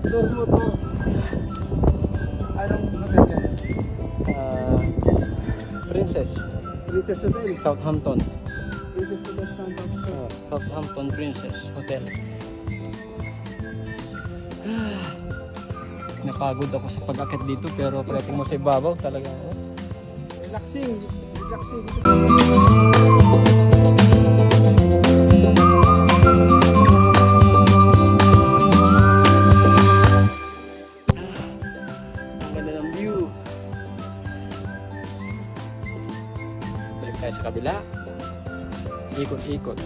tour mo to. Anong hotel yan? Princess. Princess Hotel. Southampton. Princess Hotel Southampton. Southampton Princess Hotel. Napagod ako sa pag-akit dito pero pagdating mo sa ibabaw talaga. Relaxing. Relaxing. Ang ganda ng view. Balik tayo sa kabila. Ikot-ikot.